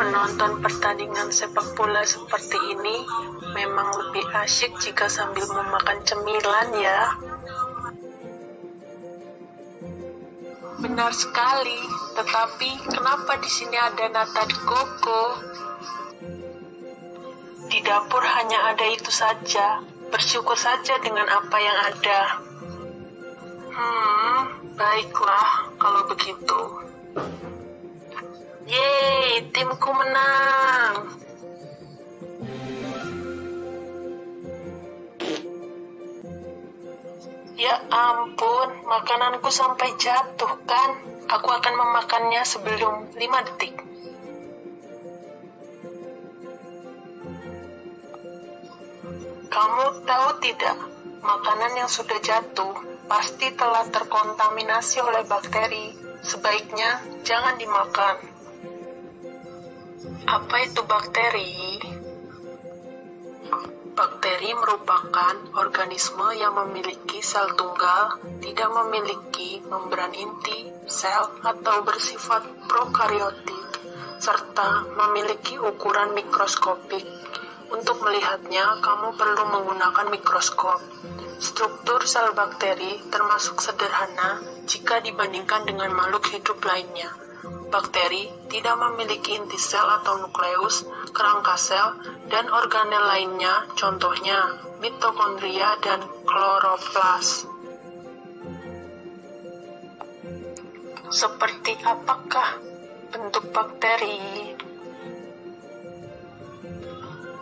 Menonton pertandingan sepak bola seperti ini memang lebih asyik jika sambil memakan cemilan ya. Benar sekali, tetapi kenapa di sini ada nata de coco? Di dapur hanya ada itu saja. Bersyukur saja dengan apa yang ada. Baiklah kalau begitu. Yeay, timku menang. Ya ampun, makananku sampai jatuh kan? Aku akan memakannya sebelum 5 detik. Kamu tahu tidak, makanan yang sudah jatuh pasti telah terkontaminasi oleh bakteri. Sebaiknya jangan dimakan. Apa itu bakteri? Bakteri merupakan organisme yang memiliki sel tunggal, tidak memiliki membran inti, sel, atau bersifat prokariotik, serta memiliki ukuran mikroskopik. Untuk melihatnya, kamu perlu menggunakan mikroskop. Struktur sel bakteri termasuk sederhana jika dibandingkan dengan makhluk hidup lainnya. Bakteri tidak memiliki inti sel atau nukleus, kerangka sel, dan organel lainnya, contohnya mitokondria dan kloroplas. Seperti apakah bentuk bakteri?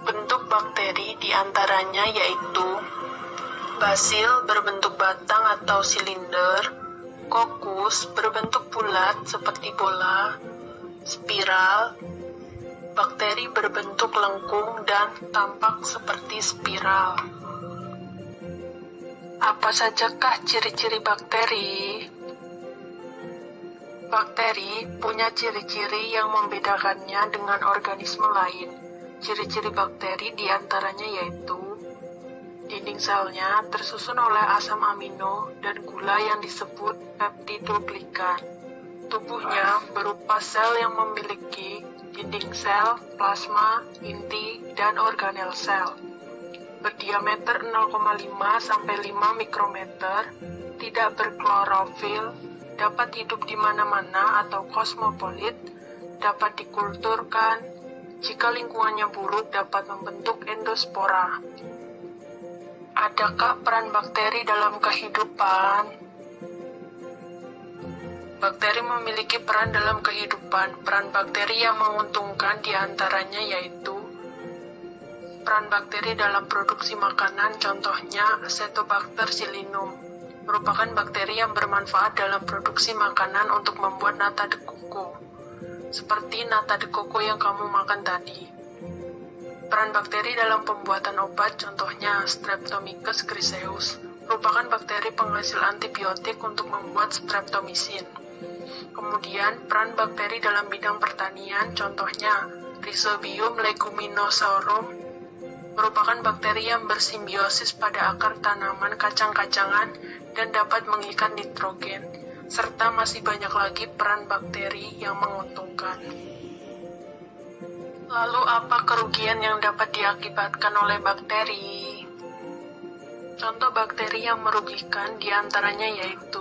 Bentuk bakteri diantaranya yaitu basil berbentuk batang atau silinder, kokus berbentuk bulat seperti bola, spiral, bakteri berbentuk lengkung dan tampak seperti spiral. Apa sajakah ciri-ciri bakteri? Bakteri punya ciri-ciri yang membedakannya dengan organisme lain. Ciri-ciri bakteri diantaranya yaitu dinding selnya tersusun oleh asam amino dan gula yang disebut peptidoglikan. Tubuhnya berupa sel yang memiliki dinding sel, plasma, inti, dan organel sel. Berdiameter 0,5 sampai 5 mikrometer, tidak berklorofil, dapat hidup di mana-mana atau kosmopolit, dapat dikulturkan. Jika lingkungannya buruk, dapat membentuk endospora. Adakah peran bakteri dalam kehidupan? Bakteri memiliki peran dalam kehidupan. Peran bakteri yang menguntungkan diantaranya yaitu peran bakteri dalam produksi makanan, contohnya Acetobacter psillinum, merupakan bakteri yang bermanfaat dalam produksi makanan untuk membuat nata de coco, seperti nata de coco yang kamu makan tadi. Peran bakteri dalam pembuatan obat, contohnya Streptomyces griseus, merupakan bakteri penghasil antibiotik untuk membuat streptomisin. Kemudian, peran bakteri dalam bidang pertanian, contohnya Rhizobium leguminosaurum, merupakan bakteri yang bersimbiosis pada akar tanaman kacang-kacangan dan dapat mengikat nitrogen, serta masih banyak lagi peran bakteri yang menguntungkan. Lalu apa kerugian yang dapat diakibatkan oleh bakteri? Contoh bakteri yang merugikan diantaranya yaitu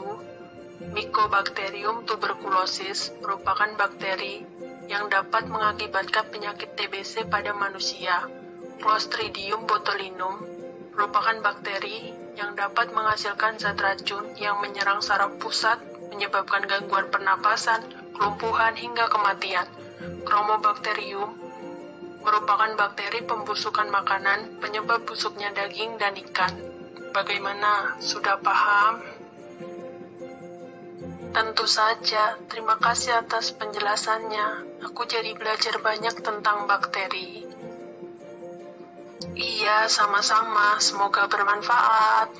Mycobacterium tuberculosis, merupakan bakteri yang dapat mengakibatkan penyakit TBC pada manusia. Clostridium botulinum, merupakan bakteri yang dapat menghasilkan zat racun yang menyerang saraf pusat, menyebabkan gangguan pernapasan, kelumpuhan, hingga kematian. Chromobacterium merupakan bakteri pembusukan makanan, penyebab busuknya daging dan ikan. Bagaimana? Sudah paham? Tentu saja. Terima kasih atas penjelasannya. Aku jadi belajar banyak tentang bakteri. Iya, sama-sama. Semoga bermanfaat.